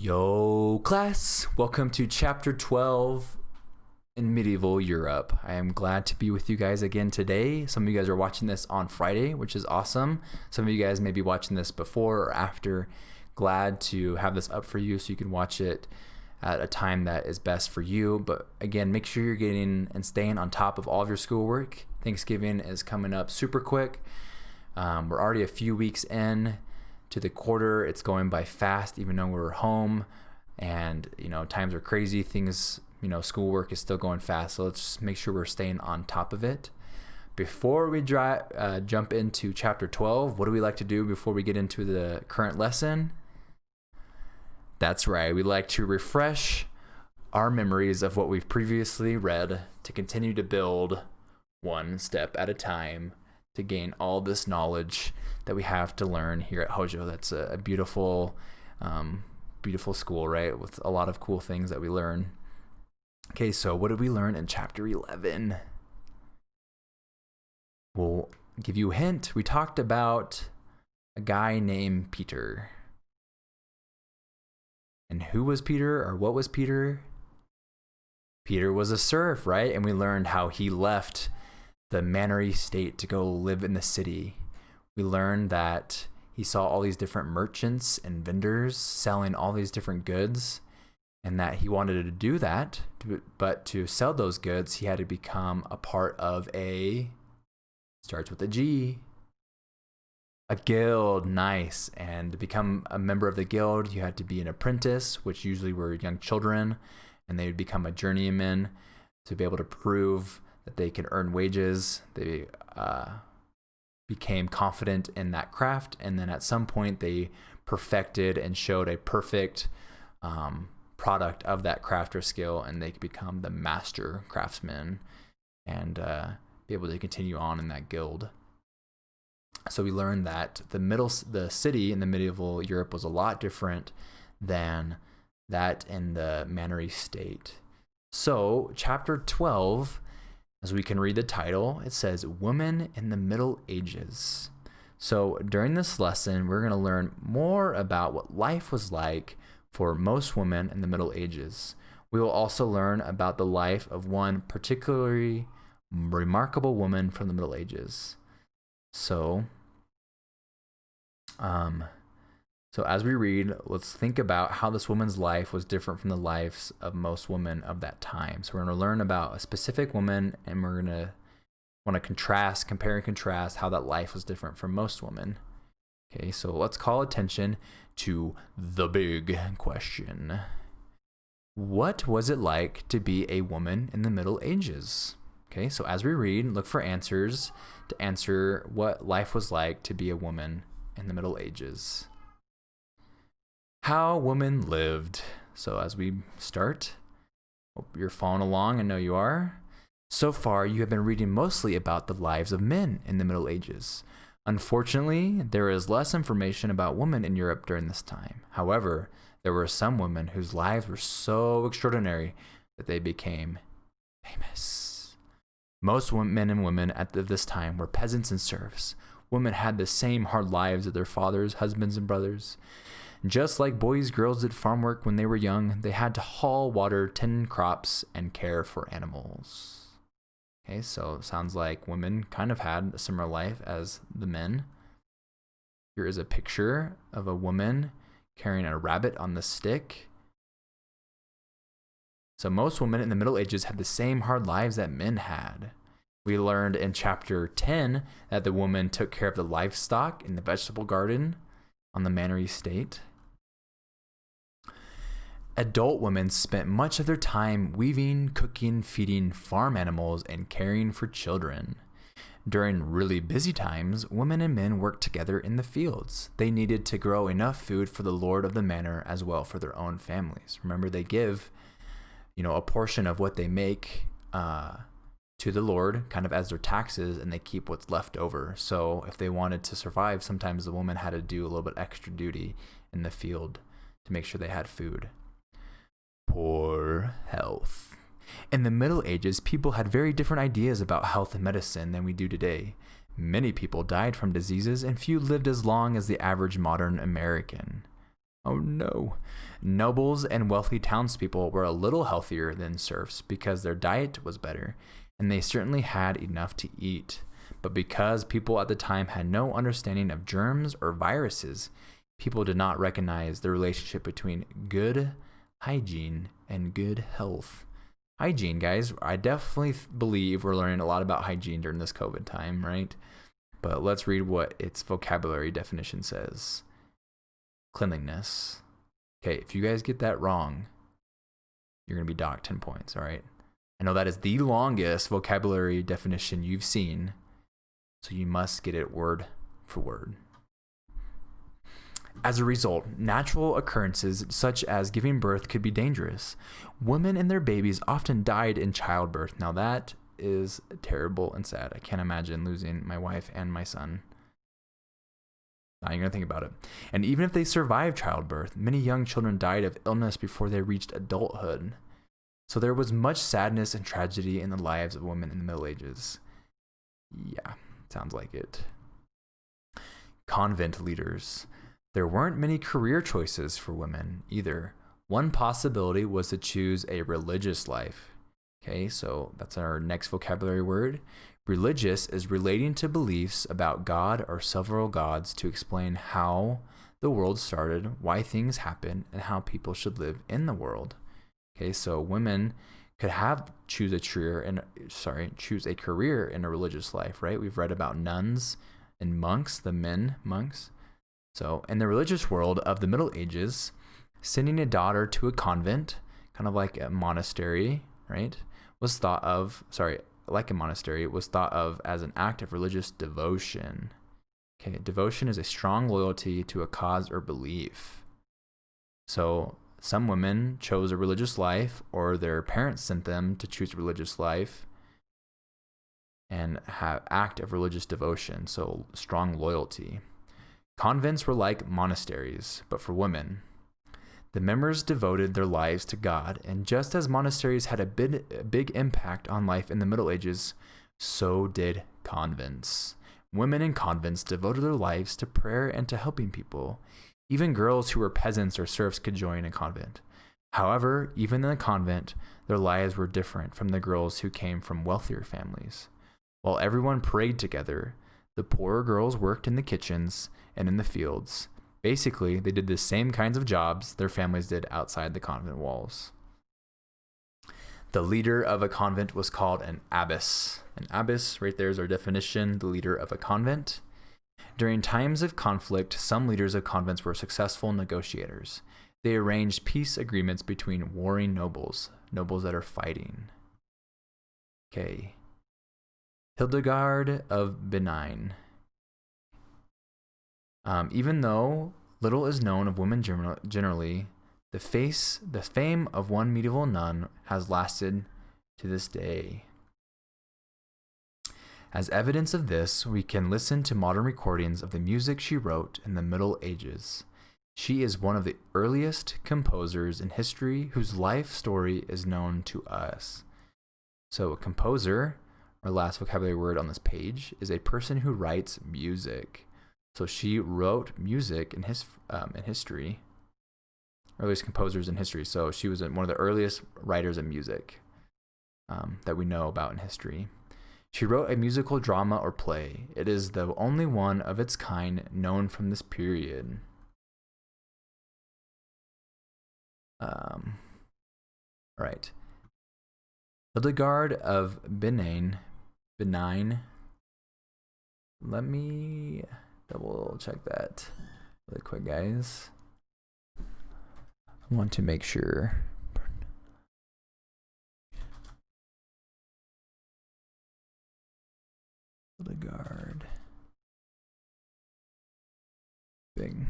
Yo, class! Welcome to Chapter 12 in Medieval Europe. I am glad to be with you guys again today. Some of you guys are watching this on Friday, which is awesome. Some of you guys may be watching this before or after. Glad to have this up for you so you can watch it at a time that is best for you. But again, make sure you're getting and staying on top of all of your schoolwork. Thanksgiving is coming up super quick. We're already a few weeks in to the quarter. It's going by fast, even though we're home and times are crazy. Things, schoolwork is still going fast. So let's just make sure we're staying on top of it. Before we jump into chapter 12, what do we like to do before we get into the current lesson? That's right. We like to refresh our memories of what we've previously read to continue to build one step at a time to gain all this knowledge that we have to learn here at Hozho. That's a beautiful, beautiful school, right? With a lot of cool things that we learn. Okay, so what did we learn in chapter 11? We'll give you a hint. We talked about a guy named Peter. And who was Peter, or what was Peter? Peter was a serf, right? And we learned how he left the manor state to go live in the city. We learned that he saw all these different merchants and vendors selling all these different goods, and that he wanted to do that, but to sell those goods, he had to become a part of starts with a G, a guild. Nice. And to become a member of the guild, you had to be an apprentice, which usually were young children, and they would become a journeyman to be able to prove that they could earn wages. They became confident in that craft, and then at some point they perfected and showed a perfect product of that craft or skill, and they could become the master craftsman and be able to continue on in that guild. So we learned that the city in the medieval Europe was a lot different than that in the manor state. So chapter 12, as we can read the title, it says Women in the Middle Ages. So during this lesson, we're going to learn more about what life was like for most women in the Middle Ages. We will also learn about the life of one particularly remarkable woman from the Middle Ages. So as we read, let's think about how this woman's life was different from the lives of most women of that time. So we're going to learn about a specific woman, and we're going to want to compare and contrast how that life was different from most women. Okay, so let's call attention to the big question. What was it like to be a woman in the Middle Ages? Okay, so as we read, look for answers to answer what life was like to be a woman in the Middle Ages. How women lived. So as we start, hope you're following along. I know you are. So far, you have been reading mostly about the lives of men in the Middle Ages. Unfortunately, there is less information about women in Europe during this time. However, there were some women whose lives were so extraordinary that they became famous. Most men and women at this time were peasants and serfs. Women had the same hard lives as their fathers, husbands, and brothers. Just like boys, girls did farm work when they were young, they had to haul water, tend crops, and care for animals. Okay, so it sounds like women kind of had a similar life as the men. Here is a picture of a woman carrying a rabbit on the stick. So most women in the Middle Ages had the same hard lives that men had. We learned in chapter 10 that the woman took care of the livestock in the vegetable garden on the manor estate. Adult women spent much of their time weaving, cooking, feeding farm animals, and caring for children. During really busy times, women and men worked together in the fields. They needed to grow enough food for the lord of the manor as well for their own families. Remember, they give, a portion of what they make to the lord, kind of as their taxes, and they keep what's left over. So if they wanted to survive, sometimes the woman had to do a little bit extra duty in the field to make sure they had food. Poor health. In the Middle Ages, people had very different ideas about health and medicine than we do today. Many people died from diseases, and few lived as long as the average modern American. Oh no. Nobles and wealthy townspeople were a little healthier than serfs because their diet was better, and they certainly had enough to eat. But because people at the time had no understanding of germs or viruses, people did not recognize the relationship between good hygiene and good health. Hygiene, guys, I definitely believe we're learning a lot about hygiene during this COVID time, right? But let's read what its vocabulary definition says. Cleanliness. Okay, if you guys get that wrong, you're going to be docked 10 points, all right? I know that is the longest vocabulary definition you've seen, so you must get it word for word. As a result, natural occurrences such as giving birth could be dangerous. Women and their babies often died in childbirth. Now that is terrible and sad. I can't imagine losing my wife and my son. Not even gonna think about it. And even if they survived childbirth, many young children died of illness before they reached adulthood. So there was much sadness and tragedy in the lives of women in the Middle Ages. Yeah, sounds like it. Convent leaders. There weren't many career choices for women either. One possibility was to choose a religious life. Okay, so that's our next vocabulary word. Religious is relating to beliefs about God or several gods to explain how the world started, why things happen, and how people should live in the world. Okay, so women could choose a career in a religious life, right? We've read about nuns and monks, monks. So in the religious world of the Middle Ages, sending a daughter to a convent, kind of like a monastery, right, was thought of as an act of religious devotion. Okay, devotion is a strong loyalty to a cause or belief. So some women chose a religious life, or their parents sent them to choose a religious life and have act of religious devotion, so strong loyalty. Convents were like monasteries, but for women. The members devoted their lives to God, and just as monasteries had a big impact on life in the Middle Ages, so did convents. Women in convents devoted their lives to prayer and to helping people. Even girls who were peasants or serfs could join a convent. However, even in the convent, their lives were different from the girls who came from wealthier families. While everyone prayed together, the poorer girls worked in the kitchens and in the fields. Basically, they did the same kinds of jobs their families did outside the convent walls. The leader of a convent was called an abbess. An abbess, right there is our definition, the leader of a convent. During times of conflict, some leaders of convents were successful negotiators. They arranged peace agreements between warring nobles that are fighting. Okay. Hildegard of Bingen. Even though little is known of women generally, the fame of one medieval nun has lasted to this day. As evidence of this, we can listen to modern recordings of the music she wrote in the Middle Ages. She is one of the earliest composers in history whose life story is known to us. So a composer, our last vocabulary word on this page, is a person who writes music. So she wrote music in history, earliest composers in history. So she was one of the earliest writers of music that we know about in history. She wrote a musical drama or play. It is the only one of its kind known from this period. Right. Hildegard of Bingen. Let me double check that really quick, guys. I want to make sure. Hildegard. Bing.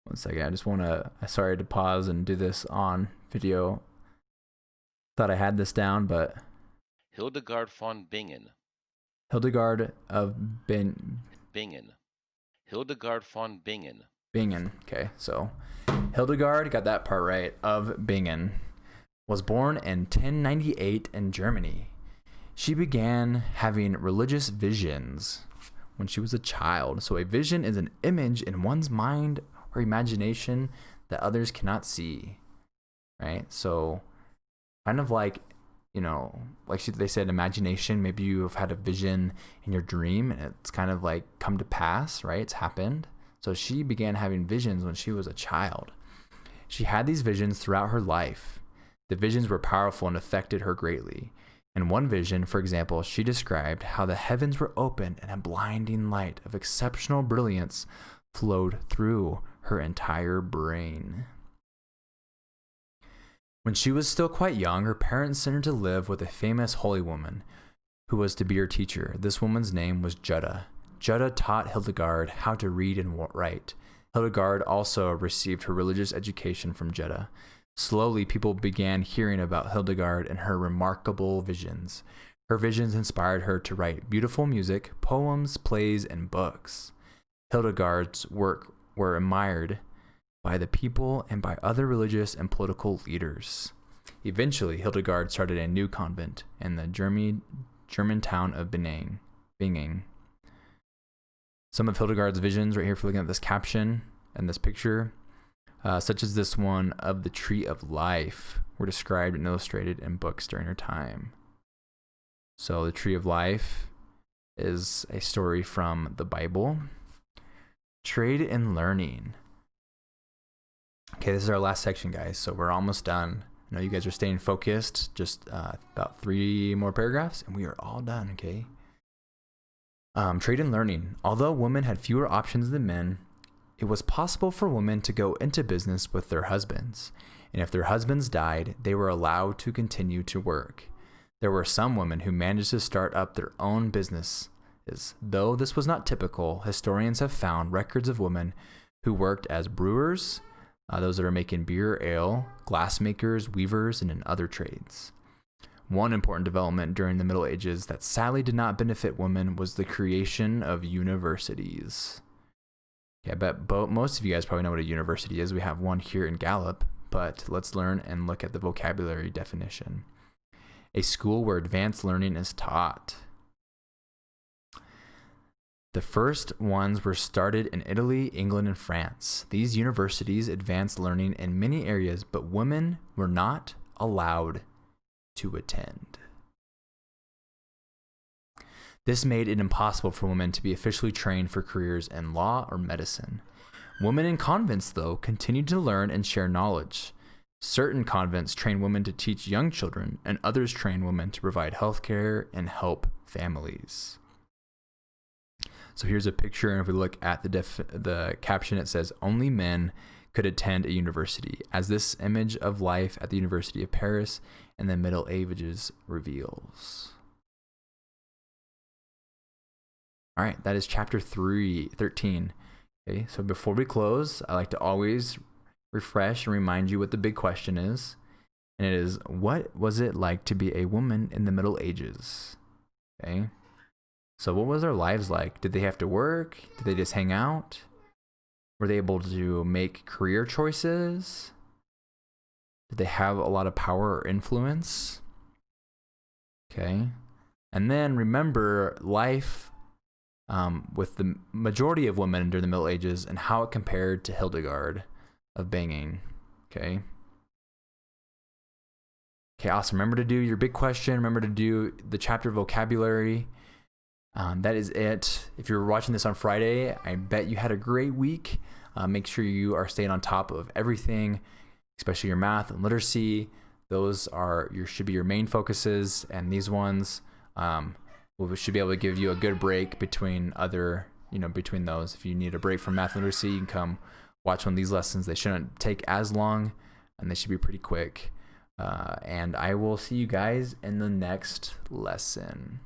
One second, I just want to, sorry to pause and do this on video. Thought I had this down, but. Hildegard Fondbingen. Hildegard of Bingen. Hildegard Fondbingen. Bingen, okay, so Hildegard, got that part right, of Bingen. was born in 1098 in Germany. She began having religious visions when she was a child. So a vision is an image in one's mind or imagination that others cannot see, right? So kind of like, they said, imagination. Maybe you have had a vision in your dream and it's kind of like come to pass, right? It's happened. So she began having visions when she was a child. She had these visions throughout her life. The visions were powerful and affected her greatly. In one vision, for example, she described how the heavens were open and a blinding light of exceptional brilliance flowed through her entire brain. When she was still quite young, her parents sent her to live with a famous holy woman who was to be her teacher. This woman's name was Jutta. Jutta taught Hildegard how to read and write. Hildegard also received her religious education from Jutta. Slowly, people began hearing about Hildegard and her remarkable visions. Her visions inspired her to write beautiful music, poems, plays, and books. Hildegard's work were admired by the people and by other religious and political leaders. Eventually, Hildegard started a new convent in the German town of Bingen. Some of Hildegard's visions right here, if you're looking at this caption and this picture, such as this one of the tree of life, were described and illustrated in books during her time. So the tree of life is a story from the Bible. Trade and learning. Okay, this is our last section, guys. So we're almost done. I know you guys are staying focused. Just about 3 more paragraphs, and we are all done, okay? Trade and learning. Although women had fewer options than men, it was possible for women to go into business with their husbands. And if their husbands died, they were allowed to continue to work. There were some women who managed to start up their own businesses. Though this was not typical, historians have found records of women who worked as brewers, those that are making beer, ale, glassmakers, weavers, and in other trades. One important development during the Middle Ages that sadly did not benefit women was the creation of universities. Yeah, I bet most of you guys probably know what a university is. We have one here in Gallup, but let's learn and look at the vocabulary definition. A school where advanced learning is taught. The first ones were started in Italy, England, and France. These universities advanced learning in many areas, but women were not allowed to attend. This made it impossible for women to be officially trained for careers in law or medicine. Women in convents, though, continued to learn and share knowledge. Certain convents train women to teach young children, and others train women to provide health care and help families. So here's a picture, and if we look at the caption, it says, "Only men could attend a university," as this image of life at the University of Paris in the Middle Ages reveals. All right, that is chapter 13. Okay, so before we close, I like to always refresh and remind you what the big question is. And it is, what was it like to be a woman in the Middle Ages? Okay, so what was their lives like? Did they have to work? Did they just hang out? Were they able to make career choices? Did they have a lot of power or influence? Okay, and then remember life with the majority of women during the Middle Ages and how it compared to Hildegard of Bingen. Okay, awesome. Remember to do your big question. Remember to do the chapter vocabulary. That is it. If you're watching this on Friday, I bet you had a great week. Make sure you are staying on top of everything, especially your math and literacy. Those should be your main focuses, and these ones we should be able to give you a good break between those. If you need a break from math and literacy, you can come watch one of these lessons. They shouldn't take as long, and they should be pretty quick. And I will see you guys in the next lesson.